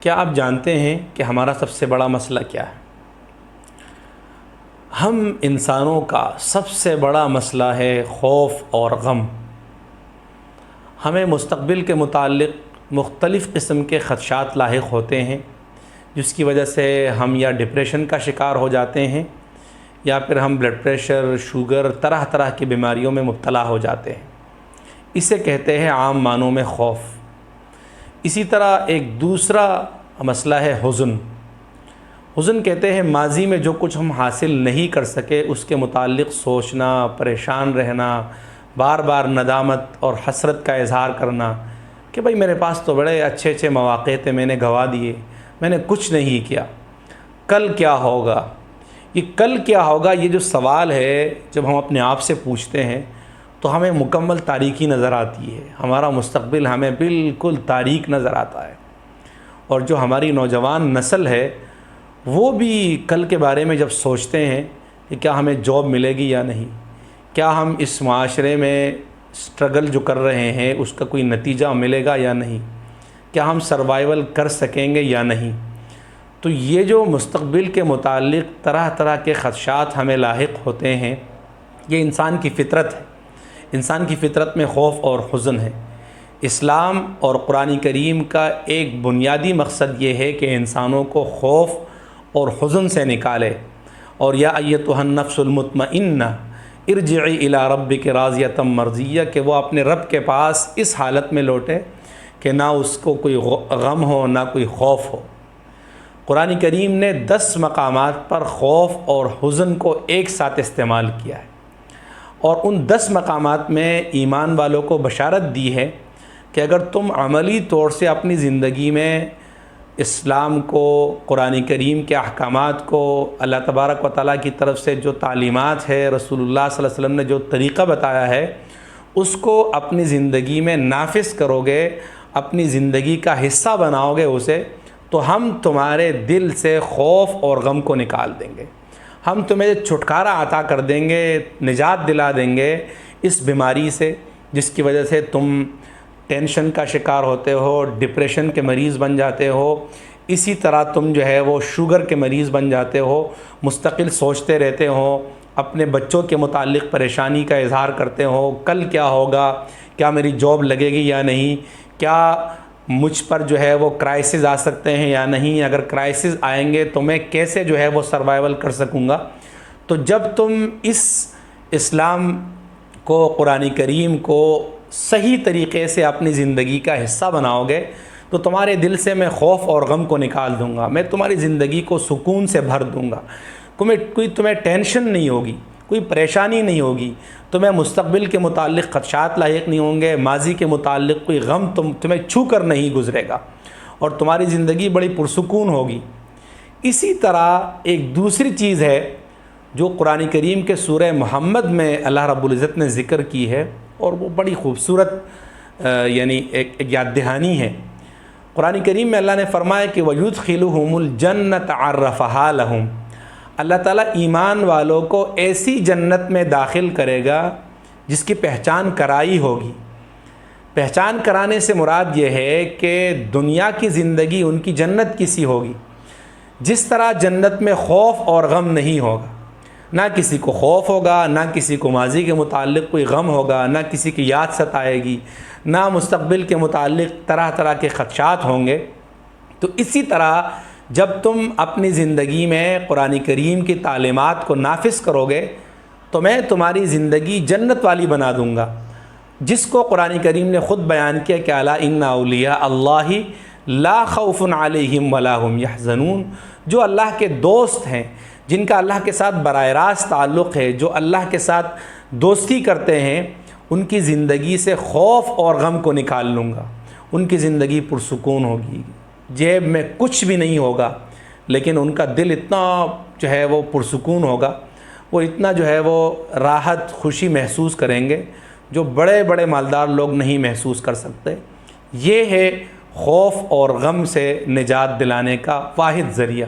کیا آپ جانتے ہیں کہ ہمارا سب سے بڑا مسئلہ کیا ہے؟ ہم انسانوں کا سب سے بڑا مسئلہ ہے خوف اور غم۔ ہمیں مستقبل کے متعلق مختلف قسم کے خدشات لاحق ہوتے ہیں، جس کی وجہ سے ہم یا ڈپریشن کا شکار ہو جاتے ہیں یا پھر ہم بلڈ پریشر، شوگر، طرح طرح کی بیماریوں میں مبتلا ہو جاتے ہیں۔ اسے کہتے ہیں عام معنوں میں خوف۔ اسی طرح ایک دوسرا مسئلہ ہے حزن۔ حزن کہتے ہیں ماضی میں جو کچھ ہم حاصل نہیں کر سکے اس کے متعلق سوچنا، پریشان رہنا، بار بار ندامت اور حسرت کا اظہار کرنا کہ بھئی میرے پاس تو بڑے اچھے اچھے مواقع تھے، میں نے گنوا دیے، میں نے کچھ نہیں کیا، کل کیا ہوگا؟ یہ کل کیا ہوگا، یہ جو سوال ہے جب ہم اپنے آپ سے پوچھتے ہیں تو ہمیں مکمل تاریکی نظر آتی ہے، ہمارا مستقبل ہمیں بالکل تاریک نظر آتا ہے۔ اور جو ہماری نوجوان نسل ہے وہ بھی کل کے بارے میں جب سوچتے ہیں کہ کیا ہمیں جاب ملے گی یا نہیں، کیا ہم اس معاشرے میں سٹرگل جو کر رہے ہیں اس کا کوئی نتیجہ ملے گا یا نہیں، کیا ہم سروائیول کر سکیں گے یا نہیں، تو یہ جو مستقبل کے متعلق طرح طرح کے خدشات ہمیں لاحق ہوتے ہیں، یہ انسان کی فطرت ہے۔ انسان کی فطرت میں خوف اور حزن ہے۔ اسلام اور قرآن کریم کا ایک بنیادی مقصد یہ ہے کہ انسانوں کو خوف اور حزن سے نکالے، اور یا ایتھا النفس المطمئنہ ارجعی الی ربک راضیۃ مرضیہ، کہ وہ اپنے رب کے پاس اس حالت میں لوٹے کہ نہ اس کو کوئی غم ہو نہ کوئی خوف ہو۔ قرآن کریم نے 10 مقامات پر خوف اور حزن کو ایک ساتھ استعمال کیا ہے، اور ان 10 مقامات میں ایمان والوں کو بشارت دی ہے کہ اگر تم عملی طور سے اپنی زندگی میں اسلام کو، قرآن کریم کے احکامات کو، اللہ تبارک و تعالیٰ کی طرف سے جو تعلیمات ہے، رسول اللہ صلی اللہ علیہ وسلم نے جو طریقہ بتایا ہے، اس کو اپنی زندگی میں نافذ کرو گے، اپنی زندگی کا حصہ بناؤ گے اسے، تو ہم تمہارے دل سے خوف اور غم کو نکال دیں گے، ہم تمہیں چھٹکارا عطا کر دیں گے، نجات دلا دیں گے اس بیماری سے جس کی وجہ سے تم ٹینشن کا شکار ہوتے ہو، ڈپریشن کے مریض بن جاتے ہو، اسی طرح تم جو ہے وہ شوگر کے مریض بن جاتے ہو، مستقل سوچتے رہتے ہو، اپنے بچوں کے متعلق پریشانی کا اظہار کرتے ہو، کل کیا ہوگا، کیا میری جاب لگے گی یا نہیں، کیا مجھ پر جو ہے وہ کرائسس آ سکتے ہیں یا نہیں، اگر کرائسس آئیں گے تو میں کیسے جو ہے وہ سروائیول کر سکوں گا۔ تو جب تم اس اسلام کو، قرآن کریم کو صحیح طریقے سے اپنی زندگی کا حصہ بناؤ گے تو تمہارے دل سے میں خوف اور غم کو نکال دوں گا، میں تمہاری زندگی کو سکون سے بھر دوں گا، کوئی تمہیں ٹینشن نہیں ہوگی، کوئی پریشانی نہیں ہوگی، تمہیں مستقبل کے متعلق خدشات لاحق نہیں ہوں گے، ماضی کے متعلق کوئی غم تمہیں چھو کر نہیں گزرے گا، اور تمہاری زندگی بڑی پرسکون ہوگی۔ اسی طرح ایک دوسری چیز ہے جو قرآن کریم کے سورہ محمد میں اللہ رب العزت نے ذکر کی ہے، اور وہ بڑی خوبصورت یعنی ایک یاد دہانی ہے۔ قرآن کریم میں اللہ نے فرمایا کہ وَيُدْخِلُهُمُ الْجَنَّةَ عَرَّفَهَا لَهُمْ، اللہ تعالیٰ ایمان والوں کو ایسی جنت میں داخل کرے گا جس کی پہچان کرائی ہوگی۔ پہچان کرانے سے مراد یہ ہے کہ دنیا کی زندگی ان کی جنت کسی ہوگی، جس طرح جنت میں خوف اور غم نہیں ہوگا، نہ کسی کو خوف ہوگا، نہ کسی کو ماضی کے متعلق کوئی غم ہوگا، نہ کسی کی یاد ستائے گی، نہ مستقبل کے متعلق طرح طرح کے خدشات ہوں گے۔ تو اسی طرح جب تم اپنی زندگی میں قرآن کریم کی تعلیمات کو نافذ کرو گے تو میں تمہاری زندگی جنت والی بنا دوں گا، جس کو قرآن کریم نے خود بیان کیا کہ الا ان اولیاء اللہ لا خوف علیہم ولا ہم یحزنون، جو اللہ کے دوست ہیں، جن کا اللہ کے ساتھ براہ راست تعلق ہے، جو اللہ کے ساتھ دوستی کرتے ہیں، ان کی زندگی سے خوف اور غم کو نکال لوں گا، ان کی زندگی پرسکون ہوگی، جیب میں کچھ بھی نہیں ہوگا لیکن ان کا دل اتنا جو ہے وہ پرسکون ہوگا، وہ اتنا جو ہے وہ راحت، خوشی محسوس کریں گے جو بڑے بڑے مالدار لوگ نہیں محسوس کر سکتے۔ یہ ہے خوف اور غم سے نجات دلانے کا واحد ذریعہ۔